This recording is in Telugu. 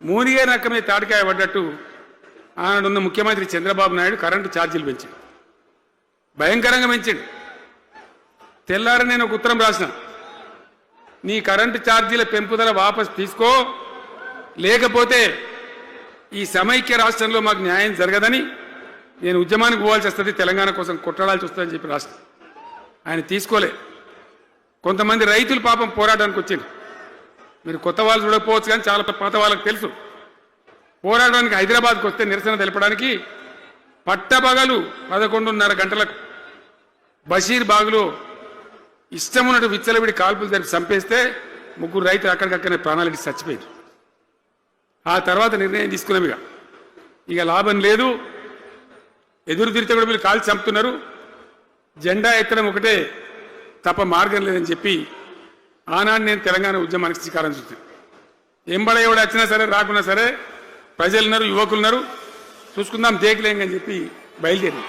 మూనిగే రకమే తాటికాయ పడ్డట్టు ఆనాడున్న ముఖ్యమంత్రి చంద్రబాబు నాయుడు కరెంటు ఛార్జీలు పెంచాడు, భయంకరంగా పెంచాడు. తెల్లారి నేను ఒక ఉత్తరం రాసిన, నీ కరెంటు ఛార్జీల పెంపుదల వాపసు తీసుకో, లేకపోతే ఈ సమైక్య రాష్ట్రంలో మాకు న్యాయం జరగదని నేను ఉద్యమానికి పోవాల్సి వస్తుంది, తెలంగాణ కోసం కొట్లాడాల్సి వస్తుందని చెప్పి రాష్ట్రం ఆయన తీసుకోలే. కొంతమంది రైతులు పాపం పోరాటానికి వచ్చింది. మీరు కొత్త వాళ్ళు చూడకపోవచ్చు కానీ చాలా పాత వాళ్ళకి తెలుసు. పోరాటానికి హైదరాబాద్కి వస్తే నిరసన తెలపడానికి పట్టపగలు 11:30 గంటలకు బషీర్ బాగులో ఇష్టమున్నట్టు విచ్చలవిడి కాల్పులు జరిపి చంపేస్తే 3 రైతులు అక్కడికక్కడనే ప్రాణాలకి చచ్చిపోయారు. ఆ తర్వాత నిర్ణయం తీసుకున్నాం, ఇక లాభం లేదు, ఎదురు తిరిగితే కూడా వీళ్ళు కాల్చి చంపుతున్నారు, జెండా ఎత్తడం ఒకటే తప్ప మార్గం లేదని చెప్పి ఆనాడు నేను తెలంగాణ ఉద్యమానికి శ్రీకారం చుట్టాను. ఎంబడ ఎవడు వచ్చినా సరే రాకున్నా సరే ప్రజలున్నారు, యువకులున్నారు, చూసుకుందాం దేకలేం అని చెప్పి బయలుదేరి